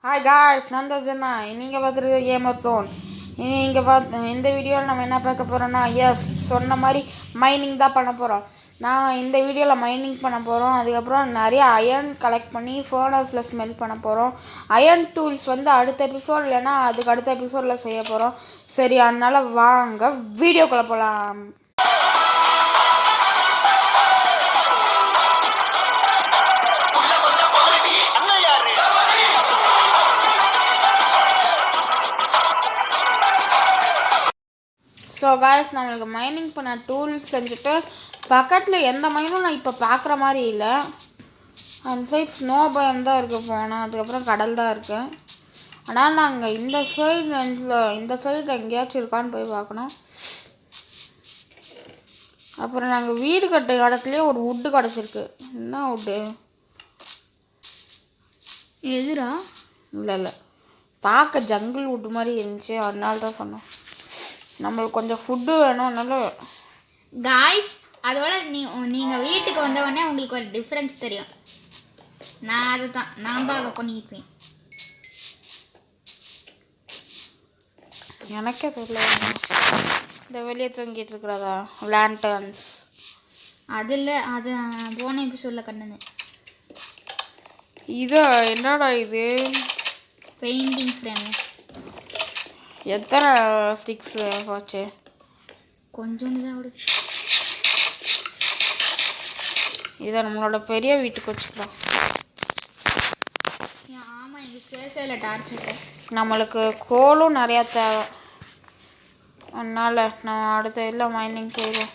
Hi guys, நான் தான் சொன்னா நீங்கள் பார்த்துருக்க கேமர் ஜோன். இந்த வீடியோவில் நம்ம என்ன பார்க்க போகிறோன்னா, சொன்ன மாதிரி மைனிங் தான் பண்ண போகிறோம். நான் இந்த வீடியோவில் மைனிங் பண்ண போகிறோம். அதுக்கப்புறம் நிறைய அயர்ன் கலெக்ட் பண்ணி ஃபர்னஸில் ஸ்மெல் பண்ண போகிறோம். அயர்ன் டூல்ஸ் அடுத்த எபிசோட் இல்லைன்னா அதுக்கு அடுத்த எபிசோடில் செய்ய போகிறோம். சரி, அதனால் வாங்க வீடியோக்குள்ளே போகலாம். ஸோ காய்ஸ், நம்மளுக்கு மைனிங் பண்ண டூல்ஸ் செஞ்சுட்டு பக்கத்தில் எந்த மைனும் நான் இப்போ பார்க்குற மாதிரி இல்லை. அந்த சைட் ஸ்னோ பயம் தான் இருக்குது, போனோம். அதுக்கப்புறம் கடல் தான் இருக்குது. ஆனால் நாங்கள் இந்த சைடு எங்கேயாச்சும் இருக்கான்னு போய் பார்க்கணும். அப்புறம் நாங்கள் வீடு கட்ட இடத்துலேயே ஒரு வுட்டு கிடச்சிருக்கு. என்ன வுட்டு? எதுரா? இல்லை, பார்க்க ஜங்கிள் வுட்டு மாதிரி இருந்துச்சு, அதனால தான் சொன்னோம். நம்மளுக்கு கொஞ்சம் ஃபுட்டு வேணும். அதனால காய்ஸ், அதோட நீங்கள் வீட்டுக்கு வந்தவொடனே உங்களுக்கு ஒரு டிஃப்ரென்ஸ் தெரியும். நான் தான் அதை பண்ணியிருப்பேன். எனக்கே தெரியல. இந்த வெளியே தூங்கிட்டு இருக்கிறதா லேண்டர்ன்ஸ்? அதில் அது போன எபிசோடில் கண்டது. இது என்னடா இது? Painting frame. எத்தனை ஸ்டிக்ஸு போச்சு? கொஞ்சோண்டு தான் விடு. இதை நம்மளோட பெரிய வீட்டுக்கு வச்சுக்கலாம். ஆமாம், எங்கள் ஸ்பேஸில் டார்ச் இருக்கு. நம்மளுக்கு கோலும் நிறையா தேவை. அதனால் நம்ம அடுத்த இதில் மைனிங் செய்வோம்.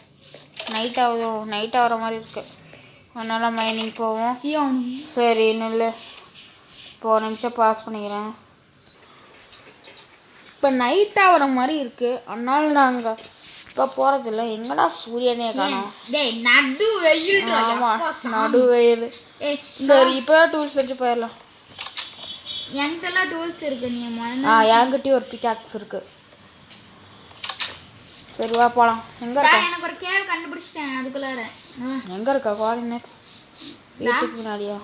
நைட் ஆகிற மாதிரி இருக்குது. அதனால் மைனிங் போவோம். சரி, நில்லு. இப்போ ஒரு நிமிஷம் பாஸ் பண்ணிக்கிறேன். இப்போ நைட் ஆகிற மாதிரி இருக்குது. அதனால நாங்கள் இப்போ போகிறதில்ல. எங்கடா சூரியனே காணோம். நடு வெயில். ஆமாம், நடு வெயில். சரி, இப்போ டூல்ஸ் வச்சு போயிடலாம். எங்கெல்லாம் டூல்ஸ் இருக்கு? நீ என்கிட்டயும் ஒரு பிக்காக்ஸ் இருக்கு. சரி, வா போகலாம். எங்கே இருக்கா? எனக்கு ஒரு கேவ் கண்டுபிடிச்சிட்டேன். அதுக்குள்ளார எங்கே இருக்கா? கோஆர்டினேட்ஸ் வீட்டுக்கு முன்னாடியா?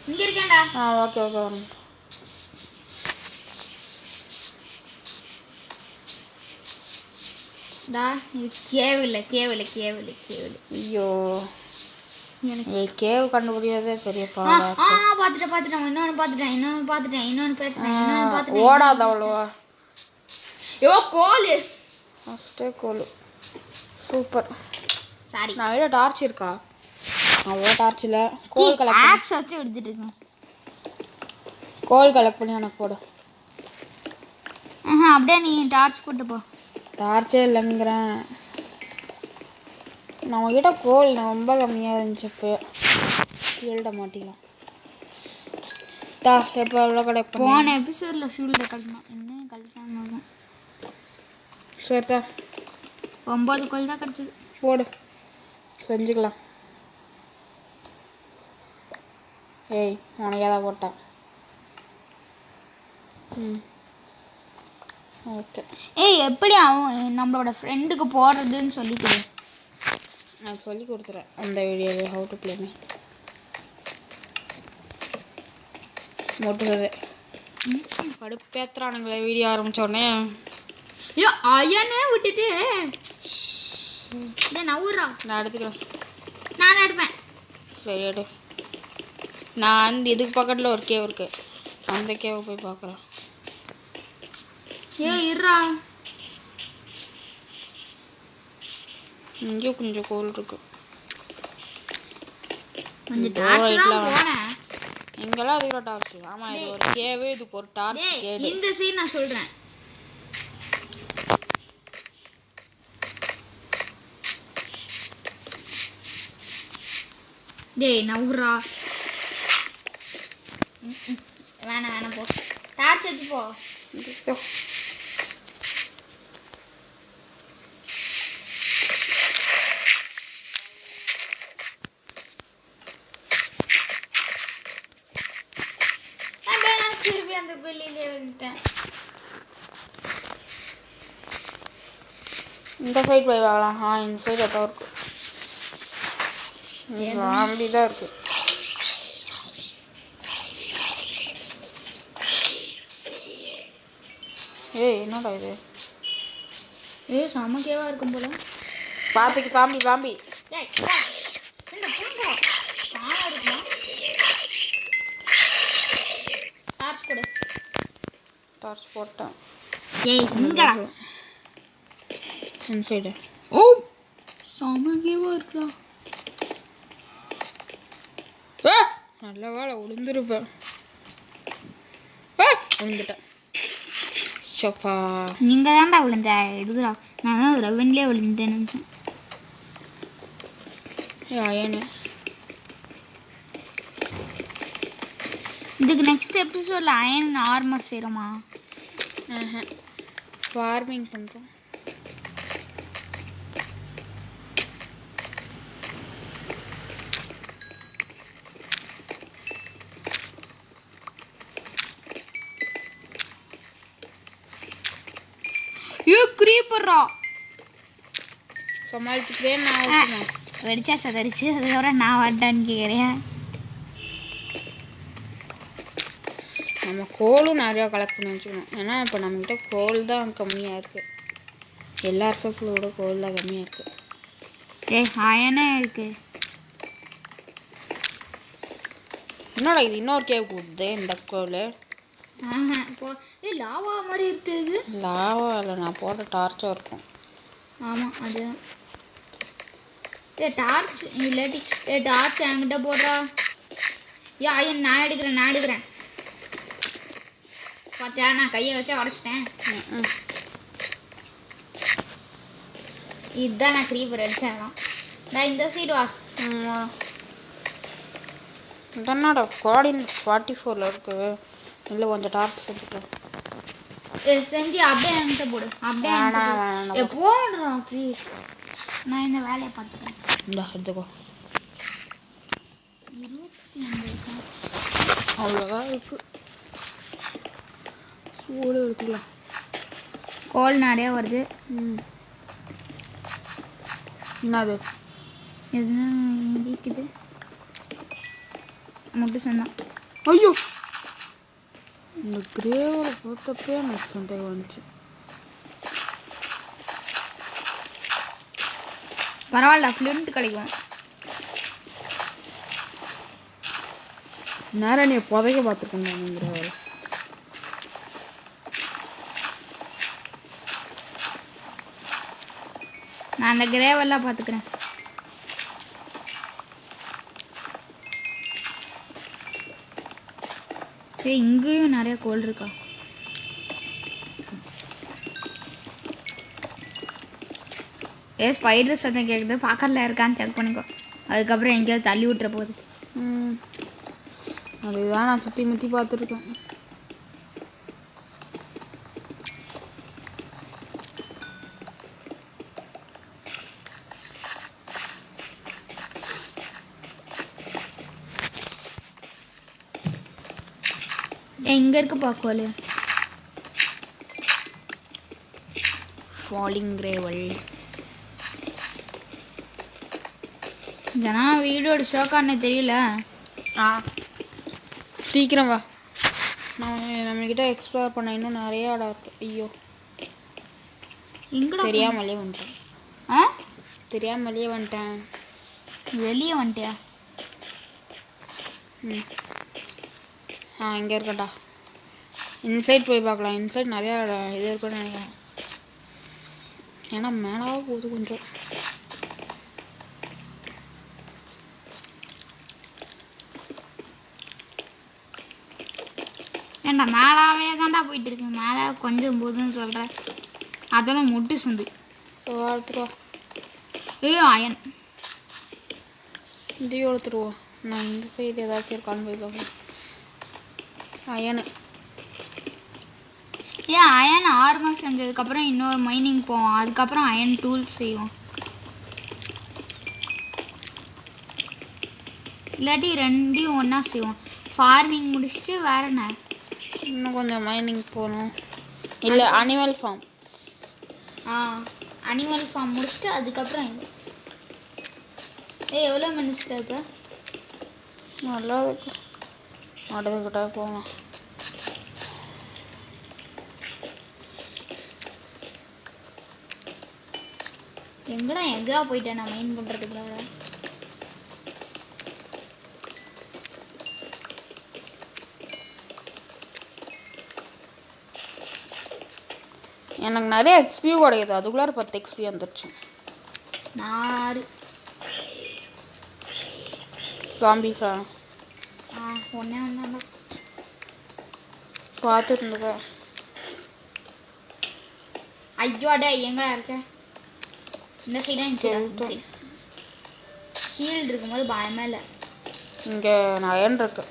இங்கே இருக்கேன்டா. ஓகே வரணும். ஐயோ, கேவ் கண்டுபிடிக்கிறதே பெரிய பாவம். ஓடாத அவ்வளோவா? ஃபஸ்ட்டே கோல். சூப்பர். சாரி, நான் விட டார்ச் இருக்கா? அவ்வளோ டார்ச் இல்லை. கோல் கலெக்ட் வச்சு எடுத்துட்டு இருக்கேன். கோல் கலெக்ட் பண்ணி எனக்கு போடு. அப்படியே நீ டார்ச் போட்டு போ. டார்ச்சே இல்லைங்கிறேன். நம்மக்கிட்ட கோல் ரொம்ப கம்மியாக இருந்துச்சு. இப்போ ஷீல்ட மாட்டிக்கலாம். எப்போ எவ்வளோ கலெக்ட் பண்ண? போன எபிசோடில் ஷீல்டை கட்டணும். இன்னும் கலெக்ட் பண்ணணும். சரிதா, 9 கோல் தான் கிடச்சிது. போடு, செஞ்சுக்கலாம். ஏய், உனக்கு ஏதாவது போட்டேன். ஓகே. எப்படி அவன் நம்மளோட ஃப்ரெண்டுக்கு போடுறதுன்னு சொல்லிக்கொடு. நான் சொல்லி கொடுத்துறேன் அந்த வீடியோவில். ஹவு டு ப்ளே மீ மொட்டுது. கடுப்பேத்துறானுங்களே வீடியோ ஆரம்பித்தோடனே. ஐயானே விட்டுட்டு நவுறா. நான் எடுத்துக்கிறேன். நான் எடுப்பேன். சரி, எடு. நான் இதுக்கு பக்கத்தில் ஒரு கேவ் இருக்குது. அந்த கேவை போய் பார்க்குறேன். இருடா, இங்கேயும் கொஞ்சம் கோல் இருக்கு. எங்கெல்லாம் அது ஒரு டார்ச். ஆமாம், இது ஒரு கேவு, இதுக்கு ஒரு டார்ச். இந்த சீன் நான் சொல்கிறேன். நவுறா. வேணாம் போ. டார்ச் எடுத்து போ. திருப்பி அந்த வெளியிலே வந்துட்டேன். இந்த சைடு போய் வாங்கலாம். இந்த சைடு எதாவது இருக்கு. அப்படிதான் இருக்கு. ஏய் என்னடா இது? சமக்கேவா இருக்கும் போல. பார்த்துக்கு சாம்பி சாம்பி. ஏய் என்ன புங்க சாவா இருக்குமா? டார்ச் போடு. டார்ச் போட்டேன். ஏய் இங்கடா இன்சைடு. ஓ சமக்கேவா இருக்கலாம். நல்ல வேலை விழுந்துருப்பேன். விழுந்துட்டேன். ஷப்பா நீங்க தான்டா விழுந்த. எதுக்குடா? நான் தான் ரெவன்லேயே விழுந்துட்டேன்னு நினச்சேன். அயனு இதுக்கு நெக்ஸ்ட் எபிசோடில் அயன் ஆர்மர் செய்கிறோமா? ஃபார்மிங் பண்ணுறோம். கிரீப்பர்ரா சமாளிச்சுக்கிறேன். நான் வெடிச்சா சதறிச்சு. அதுக்கப்புறம் நான் வரட்டான்னு கேட்குறேன். நம்ம கோலும் நிறையா கலெக்ட் பண்ணி வச்சுக்கணும். ஏன்னா இப்போ நம்மகிட்ட கோல் தான் கம்மியாக இருக்குது. எல்லா ரிசோர்ஸில் விட கோல் தான் கம்மியாக இருக்குது. அயனே இருக்கு. என்னோட இது இன்னொரு கேவ் கொடுத்து இந்த கோல் லாவா மாதிரி இருக்குது. லாவா இல்லை, நான் போட்ட டார்ச்சும் இருக்கும். ஆமாம் அதுதான். டார்ச் இல்லாட்டி டார்ச் என்கிட்ட போடுறா. அயன் நான் எடுக்கிறேன். பார்த்தியா நான் கையை வச்சா உடச்சிட்டேன். இதுதான் நான் க்ரீப்பர் அடித்தேன். நான் இந்த சைடு வா. என்னடா கோடின் 44 இருக்கு. இல்லை கொஞ்சம் டார்ச் எடுத்துக்கலாம். செஞ்சு அப்படியே என்கிட்ட போடு. அப்படியே போடுறோம் ப்ளீஸ். நான் இந்த வேலையை பார்த்துக்கிறேன். இந்தா எடுத்துக்கோ. அவ்வளோதான் இருக்கு. சூடு எடுத்துக்கலாம். கோல் நிறைய வருது. என்னது எதுனா இருக்குது மட்டும் சொன்னான். ஐயோ இந்த கிரேவில் போட்டப்பே எனக்கு சந்தேகம் வந்துச்சு. பரவாயில்ல ஃப்ளிண்ட் கிடைக்கும். நேரம் நீ புதைக்க பார்த்துருக்கேன் கிரேவில். நான் அந்த கிரேவெல்லாம் பார்த்துக்கிறேன். இங்கேயும் நிறைய கோல் இருக்கா? ஸ்பைடர் சத்தம் கேட்குது. பார்க்கல இருக்கான்னு செக் பண்ணிக்கோ. அதுக்கப்புறம் எங்கேயாவது தள்ளி விட்டுற போகுது. அதுதான் நான் சுற்றி முற்றி பார்த்துருக்கேன். எங்கே இருக்கு பாக்கோல்? Falling gravel. ஜனா வீடோட ஷோக்கானே தெரியல. சீக்கிரம் வா. நம்மக்கிட்ட எக்ஸ்ப்ளோர் பண்ண இன்னும் நிறைய இடம் இருக்கு. ஐயோ எங்கடா? தெரியாமலே வந்துட்டேன். தெரியாமலே வந்துட்டேன். வெளியே வந்துட்டியா? இங்கே இருக்கட்டா. இன்சைட் போய் பார்க்கலாம். இன்சைட் நிறையா இது இருக்குன்னு நினைக்கிறேன். ஏன்னா மேலாக போகுது கொஞ்சம். ஏன்டா மேலாவே தான்டா போயிட்டு இருக்கேன். மேலே கொஞ்சம் போதுன்னு சொல்கிறேன். அதெல்லாம் முட்டு சந்து. ஸோ எடுத்துருவா. அயன் இதையும் எடுத்துருவோம். நான் இந்த சைடு ஏதாச்சும் இருக்கான்னு போய் பார்க்கலாம். அயனு அயன் ஆர்மர் செஞ்சதுக்கப்புறம் இன்னொரு மைனிங் போவோம். அதுக்கப்புறம் அயன் டூல்ஸ் செய்வோம். இல்லாட்டி ரெண்டையும் ஒன்றா செய்வோம். ஃபார்மிங் முடிச்சுட்டு வேற என்ன? இன்னும் கொஞ்சம் மைனிங் போகணும். இல்லை அனிமல் ஃபார்ம். அனிமல் ஃபார்ம் முடிச்சுட்டு அதுக்கப்புறம் இது. எவ்வளோ மினிஸ்டர் இப்போ? நல்லா இருக்கு. அடுத்துக்கிட்ட போகலாம். எங்கடா எங்கேயா போயிட்டேன் நான் மெயின் பண்ணுறதுக்குள்ள. எனக்கு நிறைய எக்ஸ்பியூ கிடையாது, அதுக்குள்ளார 10 எக்ஸ்பி வந்துருச்சு. 4 ஜாம்பிஸா? ஒன்றே ஒன்றாண்டா பார்த்துட்டு இருந்துக்க. ஐயோடா எங்கடா இருக்க? இந்த சைடா இந்த சைடு ஷீல்டு இருக்கும்போது பயமே இல்லை. இங்கே அயன் இருக்கு.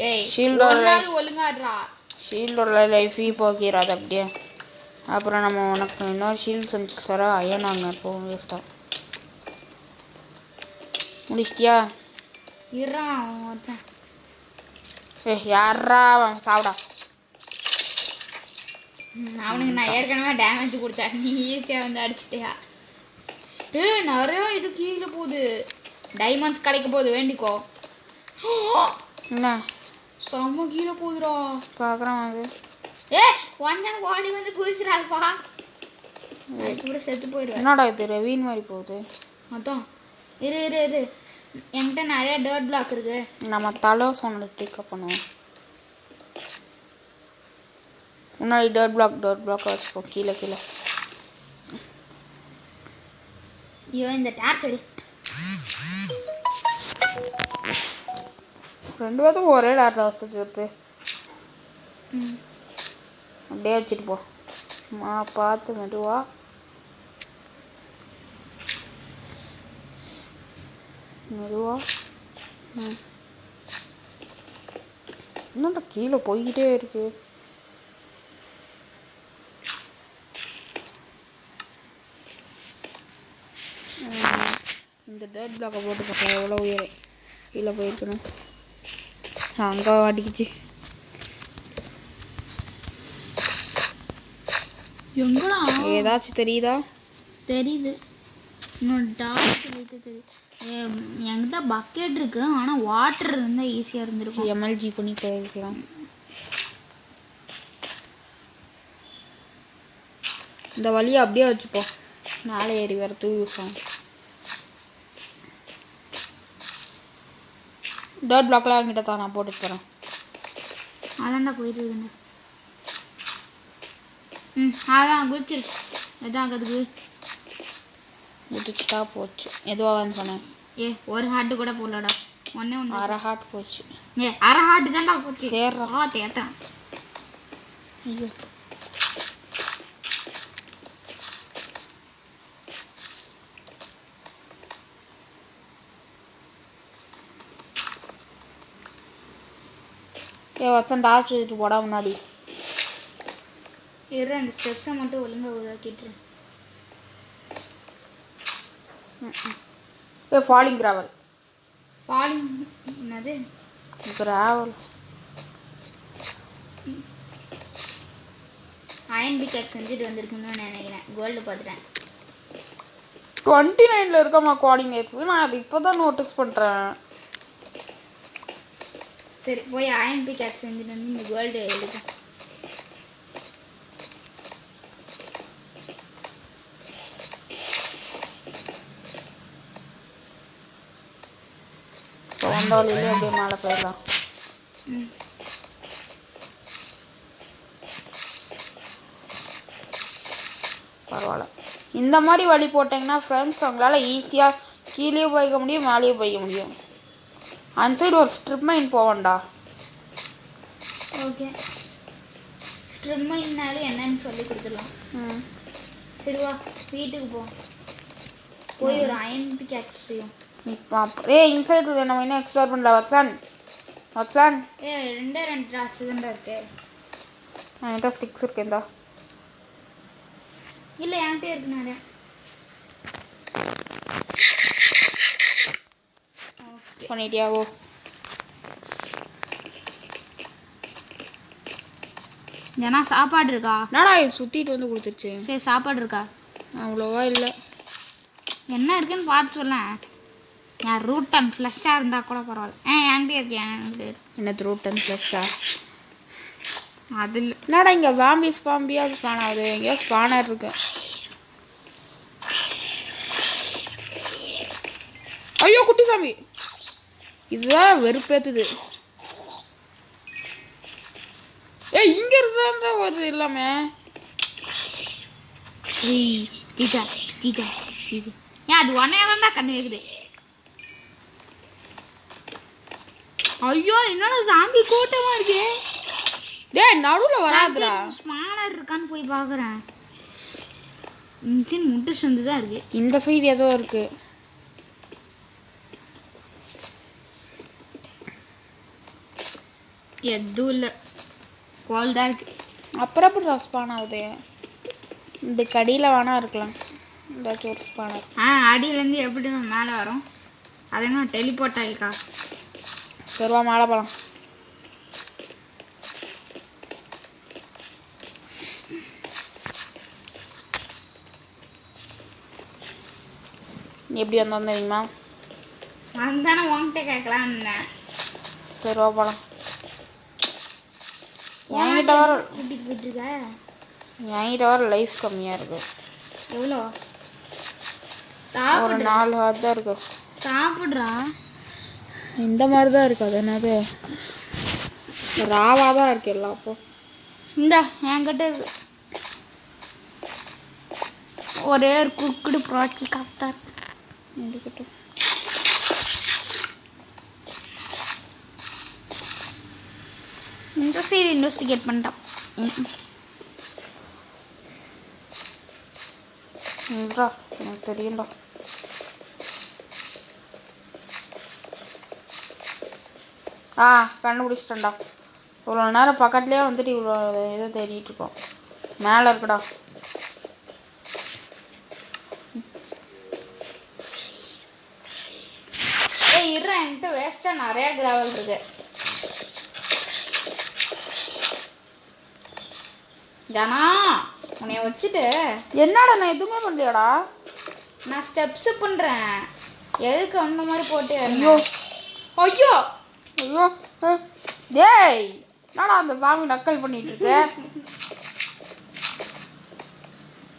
ஏய் ஷீல்டோட ஒழுங்காடுறா. ஷீல்டோட லைஃபே போக்கிறாது அப்படியே. அப்புறம் நம்ம உனக்கு இன்னொரு ஷீல்டு செஞ்சு தர அயன் வாங்க போகும் வேஸ்ட்டாக. முடிச்சிட்டியா? இருறா ஒருத்தன். யாரா சாப்பிடா? அவனுக்கு நான் ஏற்கனவே டேமேஜ் கொடுத்தேன், நீ ஈஸியாக வந்து அடிச்சிட்டியா? நிறைய இது கீழே போகுது. டைமண்ட்ஸ் கிடைக்க போகுது, வேண்டிக்கோ. என்ன செம்ம கீழே போகுதுடா. பார்க்குறேன் அது. ஒன்னே ஓடி வந்து குதிச்சிடாதுப்பா, கூட செத்து போயிடுவேன். என்னடா இது ரெவீன் மாதிரி போகுது? அதான் இரு இரு இரு, என்கிட்ட நிறைய டர்ட் பிளாக் இருக்கு. நம்ம தலை சொன்ன பிக்கப் பண்ணுவோம். முன்னாடி டர்ட் பிளாக் வச்சுக்கோ, கீழே கீழே. ஐயோ இந்த டார்ச் அடி. 2 பேர்த்துக்கும் ஒரே டார்ச் வசதி வருது. அப்படியே வச்சுட்டு போ. பார்த்து மெதுவா. மெதுவா. என்னடா கீழே போய்கிட்டே இருக்கு? இந்த டர்ட் பிளாக்கை போட்டு பார்த்தா எவ்வளோ உயரம் கீழே போயிருக்கணும். அங்கே அடிக்குச்சு. எங்கடா ஏதாச்சும் தெரியுதா? தெரியுது. இன்னொரு டார்ச் தெரியுது. என்கிட்ட பக்கெட் இருக்கு, ஆனால் வாட்டர் இருந்தால் ஈஸியாக இருந்திருக்கும். எம்எல்ஜி பண்ணி போயிருக்கலாம். இந்த வழியை அப்படியே வச்சுப்போம், மேலே ஏறி வரத்துக்கு யூஸ் ஆகும். டர்ட் பிளாக்லாம் என்கிட்ட தான், நான் போட்டு தரேன். அதான்டா போயிட்டு இருக்குண்ணே. அதான் குதிச்சிருக்கு. எதான் அதுக்கு குதிச்சுட்டா போச்சு. எதுவாக வந்து சொன்னேன். ஒரு ஹார்ட்டு கூட போடலடா, ஒன்னே ஒன்று. அரை ஹார்ட் போச்சு. அரை ஹார்ட்டு தான்டா போச்சு. சேர்றா தேத்தான். ஐயோ வச்சன் டார்ச் வச்சுட்டு போடா முன்னாடி. அந்த ஸ்டெப்ஸை மட்டும் ஒழுங்காக உருவாக்கிட்டு. Falling gravel. ஃபாலிங் என்னது? கிராவல். அயன் பிக்கேக்ஸ் செஞ்சுட்டு வந்திருக்குன்னு நினைக்கிறேன். கோல்டு பார்த்துட்டேன். 29ல் இருக்கமா கார்டிங் எக்ஸ். நான் அது இப்போ தான் நோட்டீஸ் பண்ணுறேன். சரி போய் அயன் பிக்கேக்ஸ் செஞ்சுட்டு வந்து இந்த கோல்டு எடுக்க. வந்த வழியிலே அப்படியே மேலே போயிடலாம். பரவாயில்ல. இந்த மாதிரி வழி போட்டிங்கன்னா ஃப்ரெண்ட்ஸ் உங்களால் ஈஸியாக கீழே போய்க்க முடியும், மேலேயே போய்க்க முடியும். அந்த சைடு ஒரு ஸ்ட்ரிப் மைன் போவேன்டா. ஓகே, ஸ்ட்ரிப் மைன்னாலும் என்னன்னு சொல்லி கொடுத்துடலாம். சரி வா வீட்டுக்கு போய் ஒரு அயன் பிக்கேக்ஸ் செய்யும். இன்சைட் நம்ம இன்னும் எக்ஸ்ப்ளோர் பண்ணல. வட்சன் 2 டார்ச் தான்டா இருக்கு. என்கிட்ட ஸ்டிக்ஸ் இருக்கு. இந்தா இல்லை என்கிட்டே இருக்கு நிறையா. பண்ணிட்டியாவோ? ஏன்னா சாப்பாடு இருக்கா? என்னடா இது சுற்றிட்டு வந்து கொடுத்துருச்சு. சரி சாப்பாடு இருக்கா? அவ்வளோவா இல்லை. என்ன இருக்குன்னு பார்த்து சொல்ல. என் ரூட் அண்ட் ஃப்ளஷ்ஷாக இருந்தால் கூட பரவாயில்ல. என்கிட்டே இருக்கேன். என்னது ரூட் அண்ட் ஃப்ளஷ்ஷா? அது இல்லை. என்னடா இங்கே ஜாம்பியாக ஸ்பான் ஆகுது. எங்கேயோ ஸ்பானர் இருக்கு. குட்டி சாமி இதுதான் வெறுப்பேத்துது. ஏய் இங்க இருந்தா வருது எல்லாமே. ஜீஜா ஜீஜா ஜீஜா ஏன் அது ஒன்னையாதான்டா கண்ணு கேக்குது. ஐயோ என்னோட சாம்பி கூட்டமா இருக்கு. டேய் நடுவுல வராதுடா. ஸ்மாலர் இருக்கான்னு போய் பாக்குறேன். இன்ஜின் முட்டு சந்து தான் இருக்கு. இந்த சைடு ஏதோ இருக்கு. எதுவும் இல்லை கோல் தான் இருக்கு. அப்புறம் எப்படி ஸ்பான் ஆகுது? இந்த கடியில் வேணா இருக்கலாம் ஏதாச்சும் ஒரு ஸ்பானர். அடியிலேருந்து எப்படி மேலே வரும்? அது என்ன டெலிபோர்ட் ஆகிக்கா? சரிவா மேலே போகலாம். எப்படி வந்தோம் தெரியுமா? அதுதானே உன்கிட்ட கேட்கலான்னு. சரிவா போகலாம். என்கிட்ட வர லைஃப் கம்மியாக இருக்கு. எவ்வளோ? ஒரு 4 ஹார்ட் தான் இருக்கு. சாப்பிட்றா இந்த மாதிரி தான் இருக்கு. அது என்னது ராவாக தான் இருக்கு எல்லாம். அப்போ இந்த என்கிட்ட இருக்கு ஒரே ஒரு குக்குடு ப்ராச்சி கரெக்டாக இருக்கு. எடுக்கட்டும். இந்த சைடு இன்வெஸ்டிகேட் பண்ணிட்டான். எனக்கு தெரியும்டா. கண்டுபிடிச்சிட்டேன்டா. இவ்வளோ நேரம் பக்கத்துலேயே வந்துட்டு இவ்வளோ இதை தேடிட்டு இருக்கோம். மேலே இருக்குடா. இருறேன் என்கிட்ட வேஸ்ட்டாக நிறையா கிராவல் இருக்கு. ஜனா உன்னைய வச்சுட்டு என்னடா நான் எதுவுமே பண்ணலையாடா? நான் ஸ்டெப்ஸ் பண்ணுறேன். எதுக்கு அந்த மாதிரி போட்டு? ஐயோ ஐயோ ஐயோ டேய் என்னடா அந்த சாமி நக்கல் பண்ணிட்டு இருக்கு?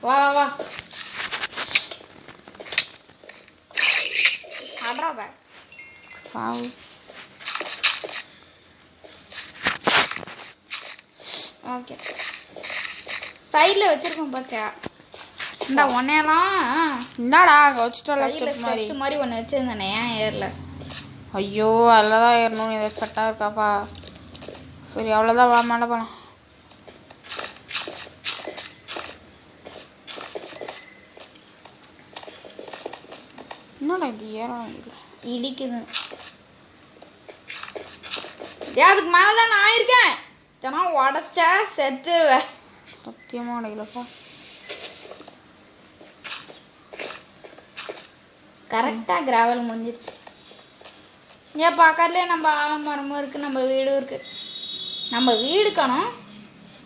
வா வா வா ஆடுறாத சாமி. ஓகே சைடில் வச்சுருக்கோம் பார்த்தியா? இந்த ஒன்னையெல்லாம் என்னடா அங்கே வச்சுட்டால ஸ்டெப் மாதிரி ஒன்று வச்சுருந்தானே ஏன் ஏறல? ஐயோ அதில் தான் ஏறணும். இதை செட்டாக இருக்காப்பா. சரி அவ்வளோதான் வா மேலே போகலாம். என்னடா இது ஏறம் இல்லை இடிக்குது. அதுக்கு மேலே தான் நான் ஆயிருக்கேன். ஜனா உடச்சா செத்துருவேன். சத்தியமாக உடையலப்பா. கரெக்டாக கிராவல் முடிஞ்சிருச்சு. ஏன் பக்கத்துலேயே நம்ம ஆலமரமும் இருக்குது, நம்ம வீடும் இருக்குது. நம்ம வீடு காணோம்,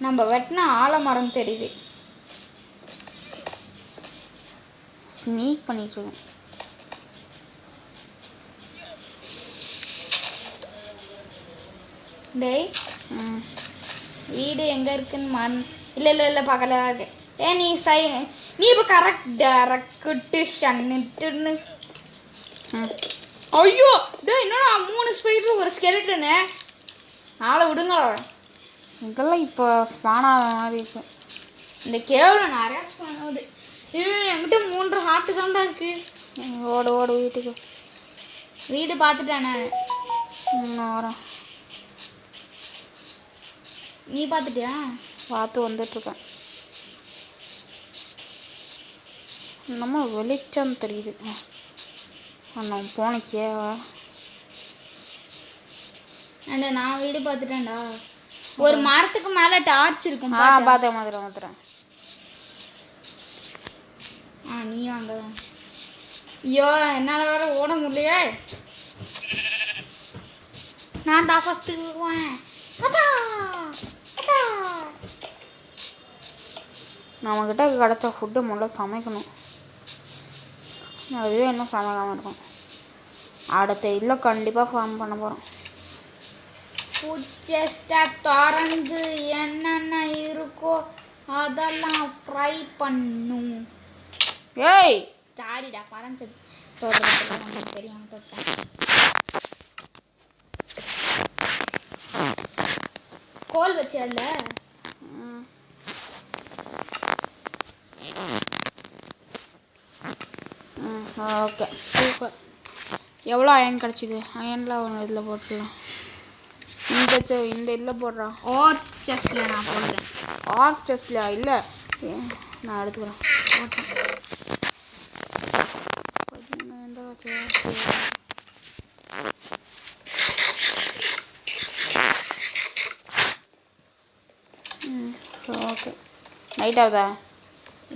நம்ம வெட்டின ஆலமரம் தெரியுது. ஸ்னீக் பண்ணிட்டுருக்கேன். டேய் வீடு எங்கே இருக்குன்னு இல்லை பக்கத்தில் தான் இருக்கு. நீ இப்போ கரெக்ட் டேரக்ட்டு ஷன்னுட்டுன்னு. ஐயோ டே என்னடா 3 ஸ்பைடர் ஒரு ஸ்கெலிட்டனு. ஆளை விடுங்களா? இதெல்லாம் இப்போ ஸ்பானாத மாதிரி இருக்கு. இந்த கேவலம் நிறையா ஸ்பான் ஆகுது. என்கிட்ட 3 ஹார்ட்டு தான்டா இருக்கு. ஓடு ஓடு வீட்டுக்கு. வீடு பார்த்துட்டானே. நான் வரேன். நீ பார்த்துட்டியா? பார்த்து வந்துட்டுருக்கேன். நம்ம வெளிச்சம் தெரியுது. நம்ம போனக்கே அந்த நான் வீடு பார்த்துட்டேன்டா. ஒரு மரத்துக்கு மேலே டார்ச் இருக்கும். பார்த்துறேன். நீ வாங்க. ஐயோ என்னால் வேற ஓட முடியலையே. நான் தான் ஃபஸ்ட்டு போவேன். நம்மக்கிட்ட கிடச்ச ஃபுட்டு முதல்ல சமைக்கணும். அதுவே இன்னும் சமைக்காமல் இருக்கும். அடுத்த இல்லை கண்டிப்பாக ஃபார்ம் பண்ண போகிறோம். ஃபுட் செஸ்ட்டை திறந்து என்னென்ன இருக்கோ அதெல்லாம் ஃப்ரை பண்ணும். ஏய் சாரிடா பறந்தது. தொடுறதுல நமக்கு தெரியாம தொட்டேன். கோல் வச்சல ஓகே சூப்பர். எவ்வளோ அயன் கிடச்சிது? அயன்லாம் ஒன்று இதில் போட்டுக்கலாம். இந்த இதில் போடுறான். ஓர்ஸ் செஸ்ட்டில் நான் போடுறேன். ஆர்ஸ் டெஸ்ட்லையா? இல்லை நான் எடுத்துக்கிறேன். ஓகே நைட் ஆகுதா?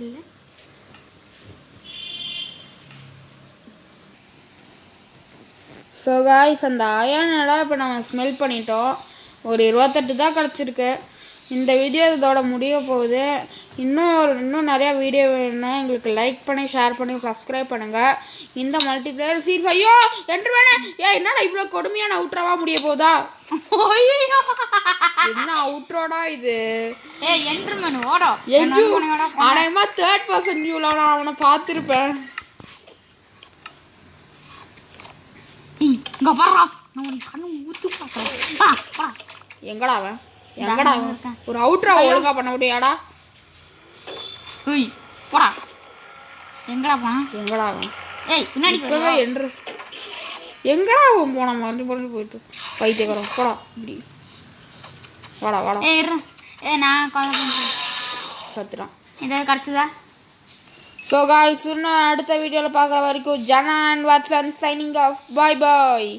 இல்லை ஸோ காய்ஸ், அந்த அயனெல்லாம் இப்போ நம்ம ஸ்மெல் பண்ணிட்டோம். ஒரு 28 தான் கிடச்சிருக்கு. இந்த வீடியோ இதோட முடிய போகுது. இன்னும் நிறையா வீடியோ வேணும்னா எங்களுக்கு லைக் பண்ணி ஷேர் பண்ணி சப்ஸ்கிரைப் பண்ணுங்கள். இந்த மல்டிப்ளேயர் சீரிஸ். ஐயோ என்று வேணே என்னடா இவ்வளோ கொடுமையான அவுட்ராவா முடிய போதா? என்ன அவுட்ரோடா இது? அநேகமாக 3rd person வியூவில் நான் அவனை பார்த்துருப்பேன். எங்கடா அவன்? ஒரு அவுட்ரா ஒழுங்கா பண்ண முடியாடா? எங்கடா போனா? எங்கடா அவன்? பின்னாடி என்று எங்கடா அவன் போன மறுபடி போயிட்டு பைத்தியக்காரன் போடா. இப்படி வாடா. நான் சத்துறான். ஏதாவது கிடச்சதா? ஸோ காய்ஸ், இன்னும் அடுத்த வீடியோவில் பார்க்குற வரைக்கும் Jana and Watson signing off. Bye bye.